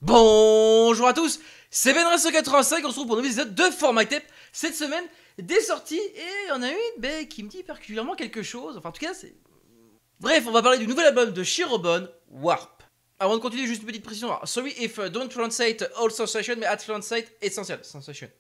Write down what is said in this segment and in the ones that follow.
Bonjour à tous, c'est Benreso85, on se retrouve pour un nouvel épisode de Format Tape. Cette semaine, des sorties, et il y en a une qui me dit particulièrement quelque chose. Enfin, en tout cas, c'est. Bref, on va parler du nouvel album de Shirobon, Warp. Avant de continuer, juste une petite précision. Alors, sorry if don't translate all sensation, mais at translate essential sensation.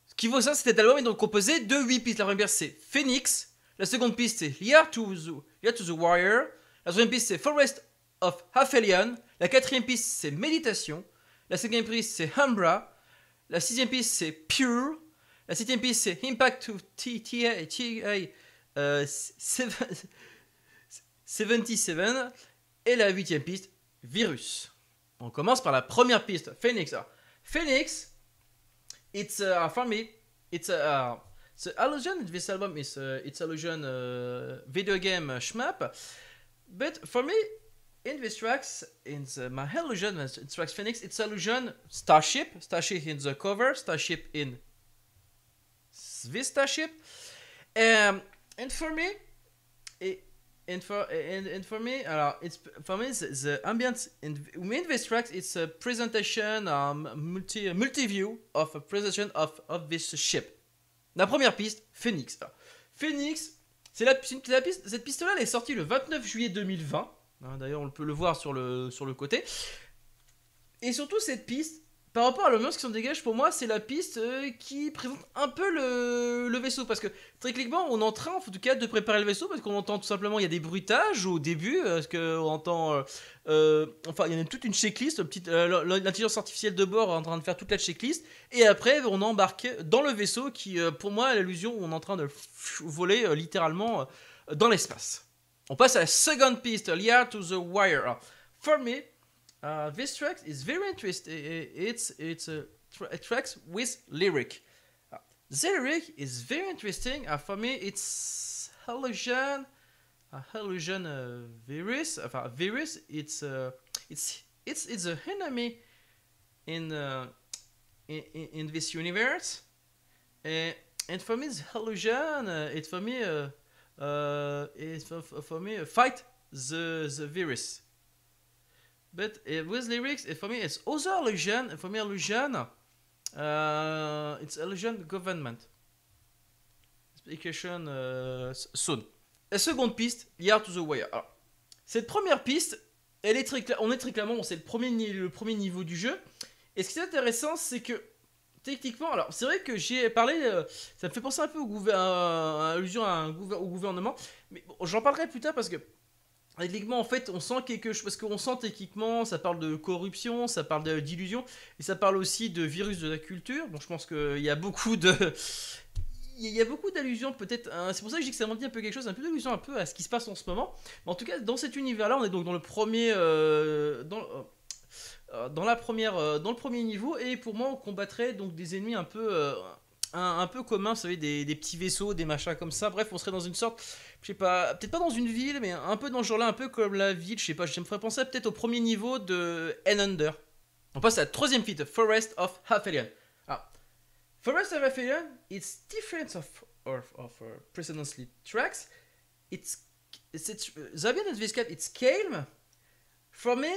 Ce qui vaut ça, cet album est donc composé de 8 pistes. La première piste, c'est Phoenix. La seconde piste, c'est Year to the Wire. La troisième piste, c'est Forest of Aphelion. La quatrième piste, c'est Méditation. La cinquième piste, c'est Umbra. La sixième piste, c'est Pure. La septième piste, c'est Impact to TA 77. Et la huitième piste, Virus. On commence par la première piste, Phoenix. Alors, Phoenix, it's for me, it's illusion. This album is it's illusion video game shmup. But for me, in these tracks, my illusion tracks Phoenix, it's illusion Starship in the cover, Starship in this Starship, and for me, for me, it's for me the ambience in this tracks. It's a presentation, multi view of a presentation of this ship. La première piste, Phoenix. Phoenix, c'est la piste. Cette piste-là, elle est sortie le 29 juillet 2020. D'ailleurs, on peut le voir sur le côté. Et surtout, cette piste, par rapport à l'ambiance qui s'en dégage, pour moi, c'est la piste qui présente un peu le vaisseau. Parce que, très clairement, on est en train, en tout cas, de préparer le vaisseau. Parce qu'on entend tout simplement, il y a des bruitages au début. Parce qu'on entend. Enfin, il y a toute une checklist. L'intelligence artificielle de bord est en train de faire toute la checklist. Et après, on embarque dans le vaisseau qui, pour moi, a l'illusion où on est en train de voler littéralement dans l'espace. On passe à la seconde piste, Year to the Wire. For me, this track is very interesting. It's a track with lyric. The lyric is very interesting. For me, it's illusion virus. Virus. It's the enemy in this universe. And for me, the illusion. It's for me. It's for me fight the virus. But with lyrics, for me, it's also illusion. For me, illusion. It's illusion government. Explication soon. La seconde piste, Year to the Wire. Alors, cette première piste, elle est très claire. On est très clairement, c'est le premier niveau du jeu. Et ce qui est intéressant, c'est que techniquement, alors c'est vrai que j'ai parlé, ça me fait penser un peu au gouvernement, mais bon, j'en parlerai plus tard parce que techniquement en fait on sent quelque chose, parce qu'on sent techniquement ça parle de corruption, ça parle d'illusion, et ça parle aussi de virus de la culture, donc je pense qu'il y a beaucoup d'allusions peut-être, c'est pour ça que je dis que ça m'en dit un peu quelque chose, un peu d'allusion un peu à ce qui se passe en ce moment, mais en tout cas dans cet univers là on est donc dans le premier, dans le premier niveau, et pour moi on combattrait donc des ennemis un peu communs, vous savez, des petits vaisseaux, des machins comme ça. Bref, on serait dans une sorte, je sais pas, peut-être pas dans une ville, mais un peu dans ce genre-là, un peu comme la ville, je sais pas, je me ferais penser peut-être au premier niveau de N-Under. On passe à la troisième piste, Forest of Aphelion. Ah, Forest of Aphelion, it's different of previously tracks. The ambient of this cat, it's calm. For me,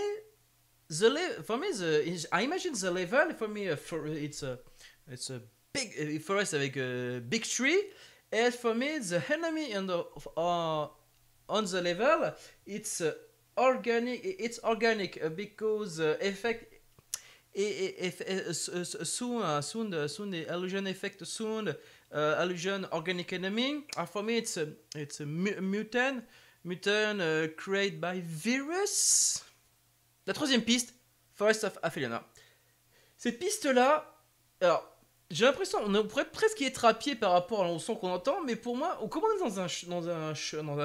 I imagine the level. For me, it's a big forest avec a big tree. And for me, the enemy on the level, it's organic. It's organic because effect. Soon the illusion effect soon. Illusion organic enemy. For me, it's a mutant created by virus. La troisième piste, Forest of Aphelion. Cette piste-là, alors, j'ai l'impression, on pourrait presque y être à pied par rapport au son qu'on entend, mais pour moi, comme on est dans un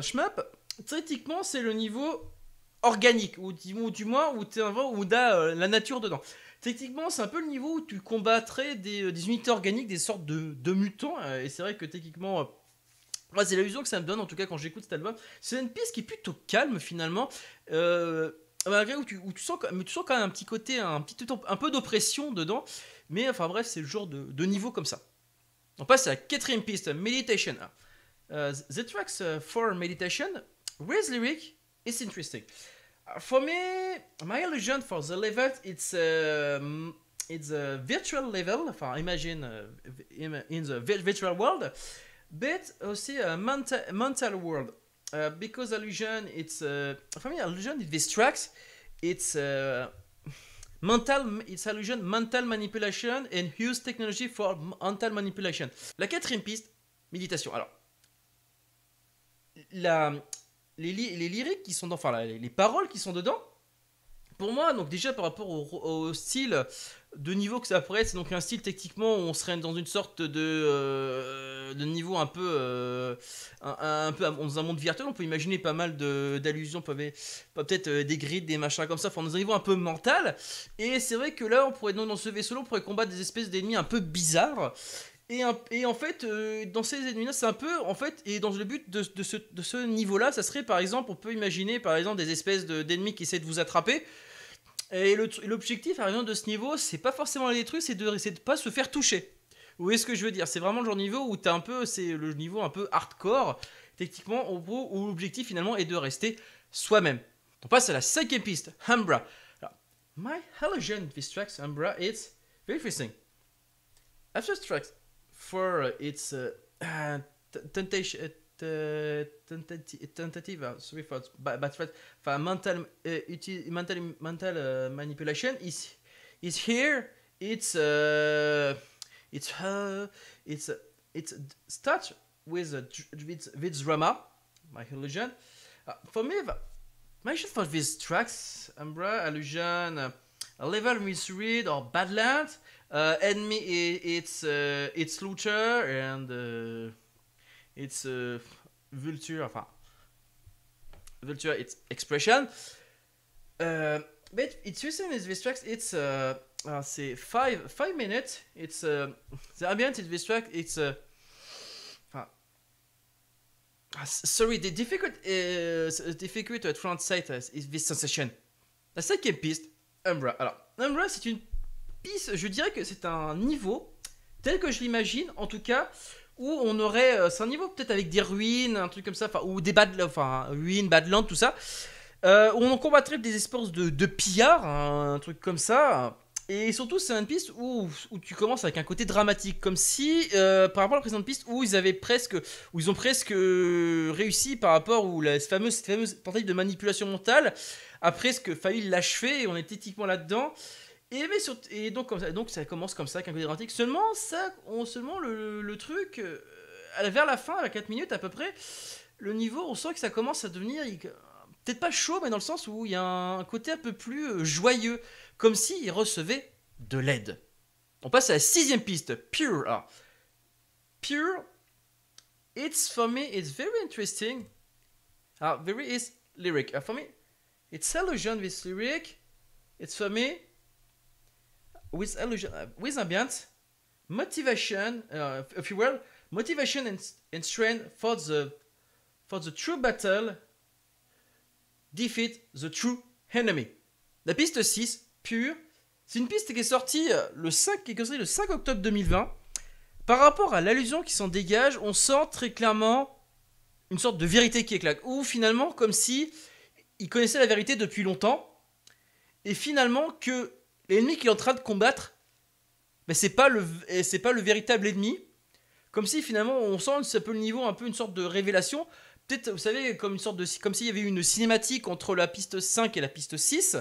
shmup, techniquement, c'est le niveau organique, ou du moins, où t'as la nature dedans. Techniquement, c'est un peu le niveau où tu combattrais des unités organiques, des sortes de mutants, et c'est vrai que techniquement... moi, c'est l'illusion que ça me donne, en tout cas, quand j'écoute cet album. C'est une piste qui est plutôt calme, finalement. Malgré où tu sens quand même un petit côté, un peu d'oppression dedans, mais enfin bref, c'est le genre de niveau comme ça. On passe à la quatrième piste, Meditation. The tracks for Meditation with lyric is interesting. For me, my illusion for the level, it's a virtual level. Enfin, imagine in the virtual world, but also a mental world. Because illusion, it's for me illusion it distracts. It's mental. It's illusion, mental manipulation, and use technology for mental manipulation. La quatrième piste, méditation. Alors, la, les lyriques qui sont dans, enfin les paroles qui sont dedans, pour moi, donc déjà par rapport au style de niveau que ça pourrait être, c'est donc un style techniquement où on serait dans une sorte de niveau un peu, un peu dans un monde virtuel. On peut imaginer pas mal d'allusions, peut-être des grids, des machins comme ça, enfin dans un niveau un peu mental. Et c'est vrai que là, on pourrait dans ce vaisseau-là, on pourrait combattre des espèces d'ennemis un peu bizarres. Et en fait, dans ces ennemis-là, c'est un peu, en fait, et dans le but de ce niveau-là, ça serait par exemple, on peut imaginer par exemple des espèces d'ennemis qui essaient de vous attraper. Et l'objectif, par exemple, de ce niveau, c'est pas forcément les détruire, c'est de pas se faire toucher. Vous voyez ce que je veux dire? C'est vraiment le genre de niveau où t'as un peu, c'est le niveau un peu hardcore, techniquement, où l'objectif finalement est de rester soi-même. On passe à la cinquième piste, Umbra. Alors, my illusion with this track, Umbra, it's very interesting. After tracks for its temptation. Tentative, sorry for mental manipulation is here. It's starts with drama. My illusion. For me, my illusion for these tracks, Umbra, illusion, a level misread or Badlands. Enemy, it's Luther and it's Vulture, enfin Vulture, it's expression. But it's using this tracks. It's say 5 minutes. It's the ambient in this track. It's sorry, the difficult to translate is this sensation. La cinquième piste, Umbra. Alors, Umbra, c'est une piste. Je dirais que c'est un niveau tel que je l'imagine, en tout cas. Où on aurait, c'est un niveau peut-être avec des ruines, un truc comme ça, ou des ruines, badlands, tout ça, où on combattrait des espèces de pillards, un truc comme ça. Et surtout, c'est une piste où tu commences avec un côté dramatique, comme si, par rapport à la précédente piste, où ils ont presque réussi par rapport où cette fameuse tentative de manipulation mentale a presque failli l'achever, et on est éthiquement là-dedans. Et donc ça commence comme ça, avec un côté dramatique. Seulement le truc, vers la fin, à 4 minutes à peu près, le niveau, on sent que ça commence à devenir, peut-être pas chaud, mais dans le sens où il y a un côté un peu plus joyeux, comme s'il recevait de l'aide. On passe à la sixième piste, Pure. Alors, Pure, for me, it's very interesting. Very is lyric. For me, it's illusion with lyric. It's for me, with illusion, with ambient, motivation, if you will, motivation and strength for the true battle, defeat the true enemy. La piste 6, Pure, c'est une piste qui est sortie le 5 octobre 2020. Par rapport à l'allusion qui s'en dégage, on sent très clairement une sorte de vérité qui éclate, ou finalement comme si il connaissait la vérité depuis longtemps, et finalement que l'ennemi qu'il est en train de combattre, mais c'est pas le véritable ennemi. Comme si finalement on sent un peu le niveau, un peu une sorte de révélation. Peut-être, vous savez, comme s'il y avait eu une cinématique entre la piste 5 et la piste 6.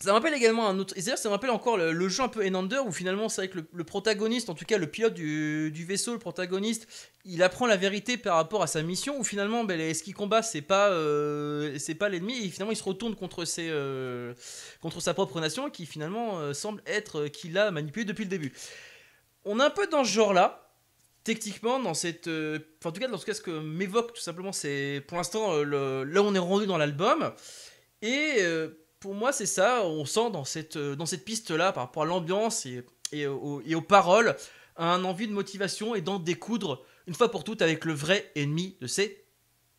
Ça me rappelle également un autre. Et d'ailleurs, ça me rappelle encore le jeu un peu Enander où finalement c'est vrai que le protagoniste, en tout cas le pilote du vaisseau, le protagoniste, il apprend la vérité par rapport à sa mission où finalement ce qu'il combat c'est pas l'ennemi et finalement il se retourne contre sa propre nation qui finalement semble être qu'il a manipulé depuis le début. On est un peu dans ce genre là. Techniquement, en tout cas, dans ce cas, ce que m'évoque tout simplement, c'est pour l'instant là où on est rendu dans l'album. Et pour moi, c'est ça. On sent dans cette piste-là, par rapport à l'ambiance et aux paroles, un envie de motivation et d'en découdre une fois pour toutes avec le vrai ennemi de cette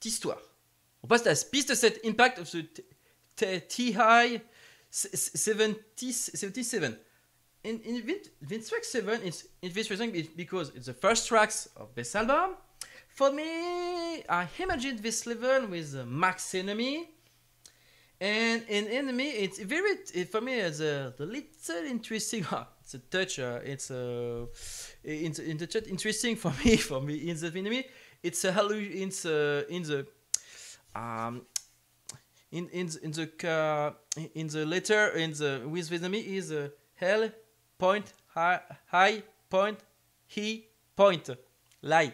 histoire. On passe à la piste 7, Impact of the TI 77. In track 7, it's interesting because it's the first tracks of this album. For me, I imagined this level with Max Enemy. And in enemy, it's very for me it's the little interesting. It's a touch. It's in the chat interesting for me. For me in the enemy, it's a in the um in the letter in the with the enemy is a hell point high point he point lie.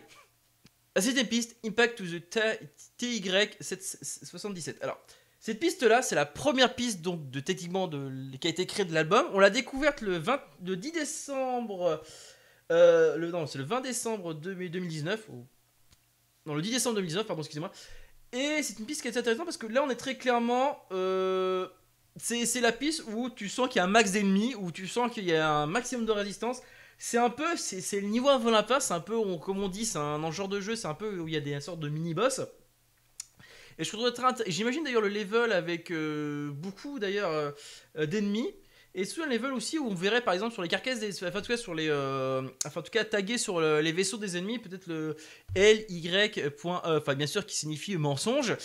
La septième piste, Impact to the TY77. Alors, cette piste-là, c'est la première piste donc techniquement qui a été créée de l'album. On l'a découverte le 10 décembre. Non, c'est le 20 décembre 2019. Non, le 10 décembre 2019, pardon, excusez-moi. Et c'est une piste qui est intéressante parce que là, on est très clairement. C'est la piste où tu sens qu'il y a un max d'ennemis, où tu sens qu'il y a un maximum de résistance. C'est un peu, c'est le niveau avant la passe, c'est un peu, comme on dit, c'est un genre de jeu, c'est un peu où il y a des sortes de mini-boss. Et je trouve j'imagine d'ailleurs le level avec beaucoup d'ailleurs d'ennemis. Et sous un level aussi où on verrait par exemple sur les carcasses, enfin en tout cas sur les, enfin en tout cas tagué sur les vaisseaux des ennemis, peut-être le LY.E, enfin bien sûr qui signifie mensonge.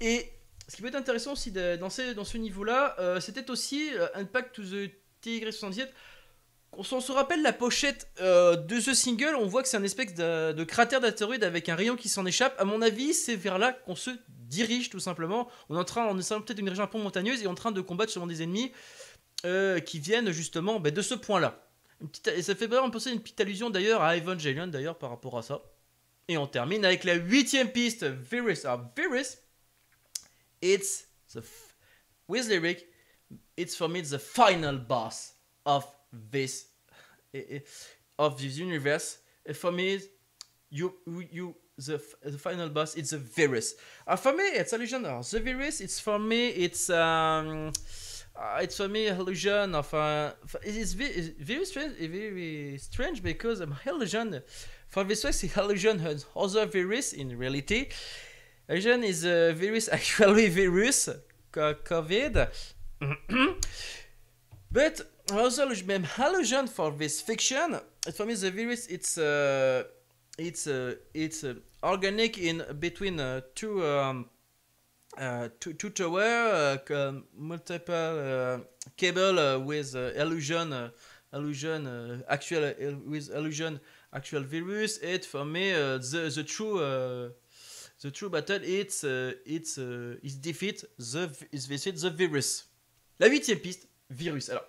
Et ce qui peut être intéressant aussi dans ce niveau-là, c'était aussi Impact to the TY77. On se rappelle la pochette de ce single, on voit que c'est un espèce de cratère d'astéroïde avec un rayon qui s'en échappe. À mon avis, c'est vers là qu'on se dirige tout simplement. On est peut-être une région un peu montagneuse et en train de combattre justement des ennemis qui viennent justement de ce point-là. Et ça fait vraiment penser à une petite allusion d'ailleurs à Evangelion d'ailleurs par rapport à ça. Et on termine avec la 8ème piste, Virus. Alors Virus, it's with lyric, it's for me the final boss of this universe. For me, the final boss, it's the virus. For me, it's illusion. The virus, it's for me, it's for me illusion of it's very strange because illusion for this is illusion has other virus in reality. Illusion is a virus actually virus COVID. But also, illusion for this fiction. For me, the virus it's organic in between two tower multiple cable with illusion actual virus. It for me the true battle it's defeat the virus. La 8ème piste, virus. Alors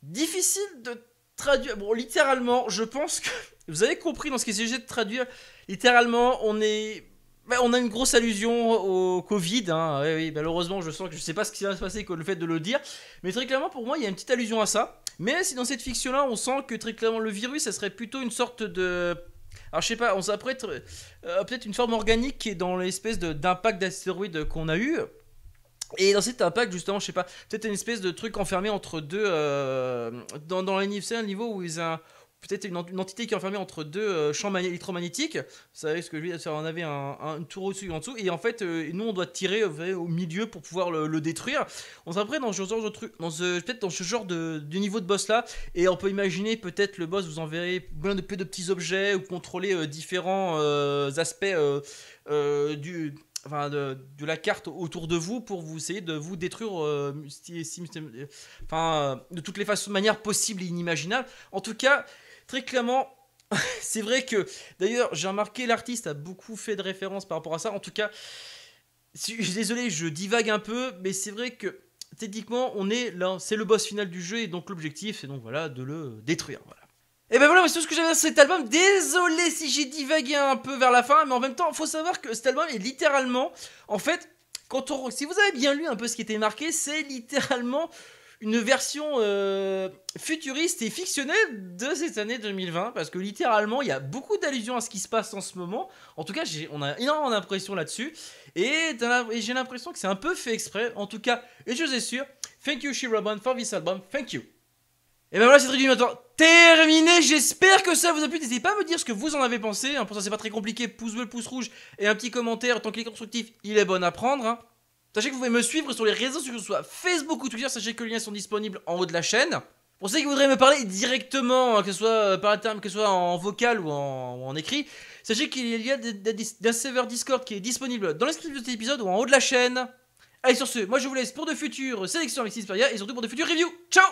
difficile de traduire. Bon, littéralement, je pense que vous avez compris dans ce qu'il s'agit de traduire. Littéralement, on a une grosse allusion au Covid. Hein. Oui, malheureusement, je sens que je sais pas ce qui va se passer que le fait de le dire. Mais très clairement, pour moi, il y a une petite allusion à ça. Mais si dans cette fiction-là, on sent que très clairement, le virus, ça serait plutôt une sorte de. Alors, je sais pas, on s'apprête peut-être une forme organique qui est dans l'espèce d'impact d'astéroïde qu'on a eu. Et dans cet impact, justement, je sais pas, peut-être une espèce de truc enfermé entre deux. Dans l'anniversaire, un niveau où ils ont. Peut-être une entité qui est enfermée entre deux champs électromagnétiques. Vous savez ce que je veux dire, on avait un tour au-dessus et en dessous. Et en fait, nous, on doit tirer au milieu pour pouvoir le détruire. On s'apprête dans ce genre de truc, peut-être dans ce genre de niveau de boss là. Et on peut imaginer, peut-être le boss, vous enverrez plein de petits objets ou contrôler différents aspects de la carte autour de vous pour vous essayer de vous détruire de toutes les manières possibles et inimaginables. En tout cas, très clairement, c'est vrai que d'ailleurs j'ai remarqué l'artiste a beaucoup fait de références par rapport à ça. En tout cas, désolé, je divague un peu, mais c'est vrai que techniquement on est là, c'est le boss final du jeu et donc l'objectif c'est donc voilà de le détruire. Voilà. Et ben voilà, c'est tout ce que j'avais dans cet album. Désolé si j'ai divagué un peu vers la fin, mais en même temps, il faut savoir que cet album est littéralement, en fait, si vous avez bien lu un peu ce qui était marqué, c'est littéralement une version futuriste et fictionnelle de cette année 2020, parce que littéralement, il y a beaucoup d'allusions à ce qui se passe en ce moment. En tout cas, on a énormément d'impressions là-dessus, et j'ai l'impression que c'est un peu fait exprès. En tout cas, une chose est sûre, thank you Shirobon for this album, thank you. Et ben voilà, c'est très maintenant terminé. J'espère que ça vous a plu. N'hésitez pas à me dire ce que vous en avez pensé. Pour ça, c'est pas très compliqué. Pouce bleu, pouce rouge et un petit commentaire. Tant qu'il est constructif, il est bon à prendre. Hein. Sachez que vous pouvez me suivre sur les réseaux sociaux, que ce soit Facebook ou Twitter. Sachez que les liens sont disponibles en haut de la chaîne. Pour ceux qui voudraient me parler directement, que ce soit par terme, que ce soit en vocal ou en écrit, sachez qu'il y a un serveur Discord qui est disponible dans la description de cet épisode ou en haut de la chaîne. Allez, sur ce, moi je vous laisse pour de futures sélections avec Xperia et surtout pour de futures reviews. Ciao!